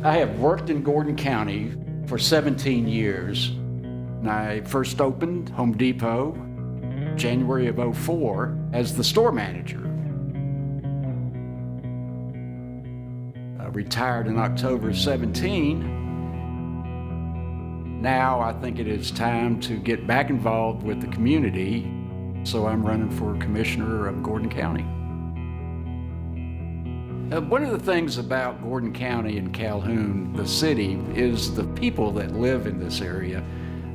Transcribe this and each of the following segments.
I have worked in Gordon County for 17 years. I first opened Home Depot January of '04 as the store manager. I retired in October 17. Now I think it is time to get back involved with the community, so I'm running for commissioner of Gordon County. One of the things about Gordon County and Calhoun, the city, is the people that live in this area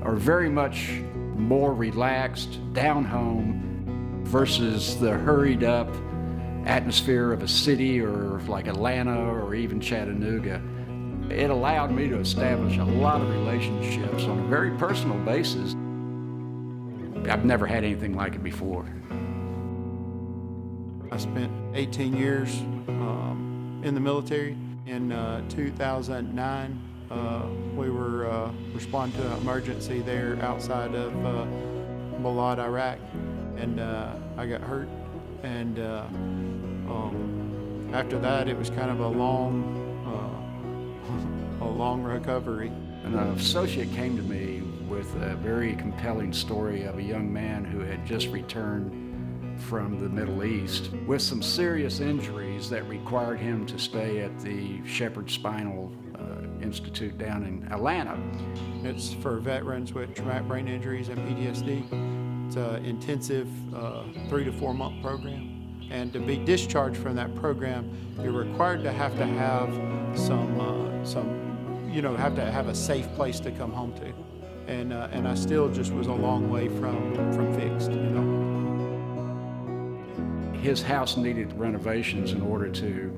are very much more relaxed, down home, versus the hurried up atmosphere of a city or like Atlanta or even Chattanooga. It allowed me to establish a lot of relationships on a very personal basis. I've never had anything like it before. I spent 18 years in the military. In 2009, we were responding to an emergency there outside of Balad, Iraq, and I got hurt. And after that, it was kind of a long recovery. An associate came to me with a very compelling story of a young man who had just returned from the Middle East with some serious injuries that required him to stay at the Shepherd Spinal Institute down in Atlanta. It's for veterans with traumatic brain injuries and PTSD. It's an intensive 3 to 4 month program. And to be discharged from that program, you're required to have a safe place to come home to. And I still just was a long way from fixed, His house needed renovations in order to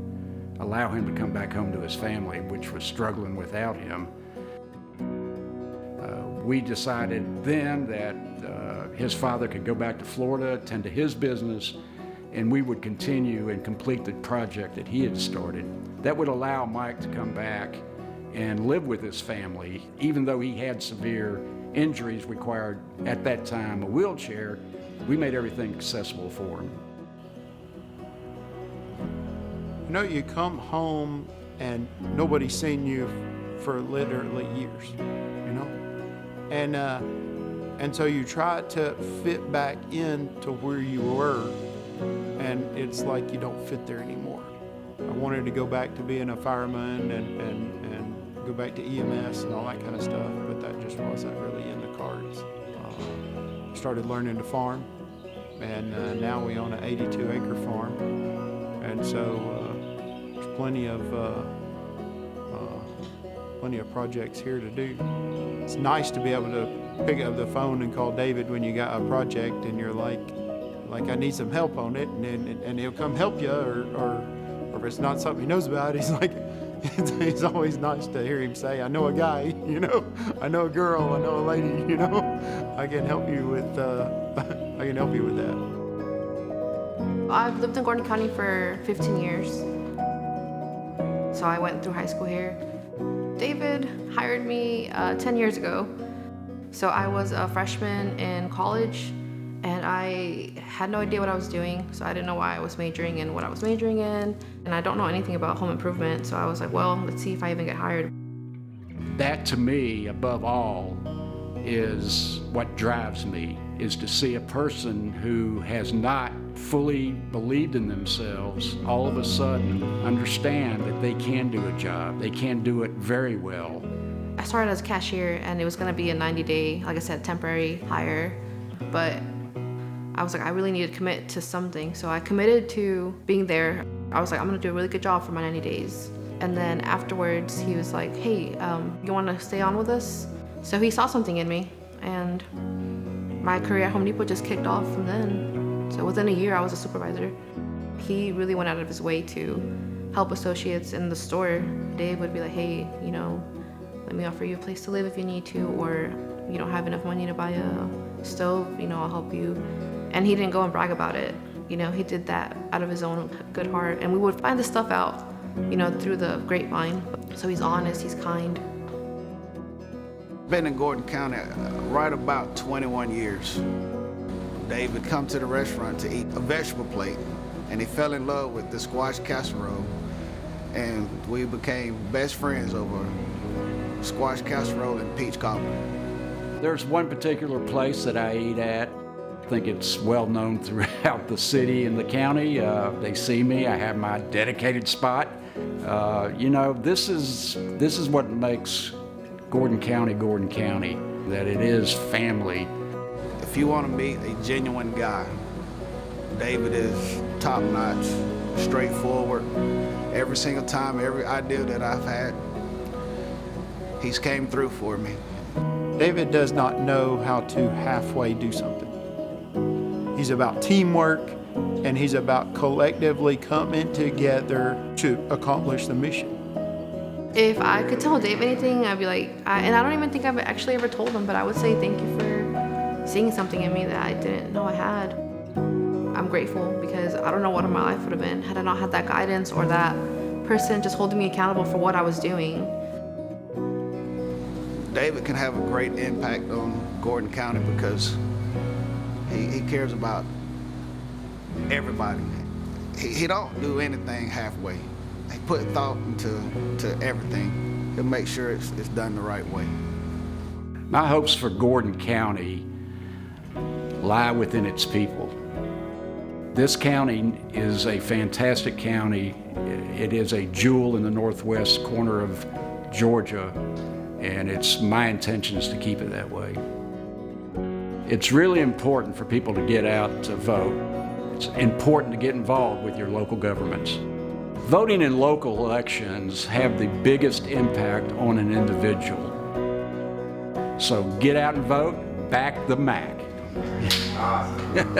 allow him to come back home to his family, which was struggling without him. We decided then that his father could go back to Florida, attend to his business, and we would continue and complete the project that he had started. That would allow Mike to come back and live with his family, even though he had severe injuries, required at that time a wheelchair. We made everything accessible for him. You come home and nobody's seen you for literally years, and so you try to fit back into where you were, and it's like you don't fit there anymore. I wanted to go back to being a fireman and go back to EMS and all that kind of stuff, but that just wasn't really in the cards. Started learning to farm, and now we own an 82-acre farm, and so there's plenty of projects here to do. It's nice to be able to pick up the phone and call David when you got a project and you're like I need some help on it, and he'll come help you, or if it's not something he knows about, he's like, it's always nice to hear him say, I know a guy, I know a girl, I know a lady, I can help you with that. I've lived in Gordon County for 15 years. So I went through high school here. David hired me 10 years ago. So I was a freshman in college, and I had no idea what I was doing, so I didn't know why I was majoring in what I was majoring in, and I don't know anything about home improvement, so I was like, well, let's see if I even get hired. That, to me, above all, is what drives me, is to see a person who has not fully believed in themselves all of a sudden understand that they can do a job. They can do it very well. I started as a cashier, and it was going to be a 90-day, like I said, temporary hire, but I was like, I really need to commit to something. So I committed to being there. I was like, I'm going to do a really good job for my 90 days. And then afterwards, he was like, hey, you want to stay on with us? So he saw something in me, and my career at Home Depot just kicked off from then. So within a year, I was a supervisor. He really went out of his way to help associates in the store. Dave would be like, hey, let me offer you a place to live if you need to, or you don't have enough money to buy a stove, I'll help you. And he didn't go and brag about it. He did that out of his own good heart. And we would find this stuff out, through the grapevine. So he's honest, he's kind. Been in Gordon County right about 21 years. David come to the restaurant to eat a vegetable plate, and he fell in love with the squash casserole. and we became best friends over squash casserole and peach cobbler. There's one particular place that I eat at. I think it's well known throughout the city and the county. They see me, I have my dedicated spot. You know, this is what makes Gordon County, that it is family. If you want to meet a genuine guy, David is top-notch, straightforward. Every single time, every idea that I've had, he's came through for me. David does not know how to halfway do something. He's about teamwork, and he's about collectively coming together to accomplish the mission. If I could tell Dave anything, I'd be like, and I don't even think I've actually ever told him, but I would say thank you for seeing something in me that I didn't know I had. I'm grateful because I don't know what my life would have been had I not had that guidance or that person just holding me accountable for what I was doing. David can have a great impact on Gordon County because he cares about everybody. He don't do anything halfway. He put thought into everything. He'll make sure it's done the right way. My hopes for Gordon County lie within its people. This county is a fantastic county. It is a jewel in the northwest corner of Georgia, and it's my intentions to keep it that way. It's really important for people to get out to vote. It's important to get involved with your local governments. Voting in local elections have the biggest impact on an individual. So get out and vote, back the MACK. Awesome.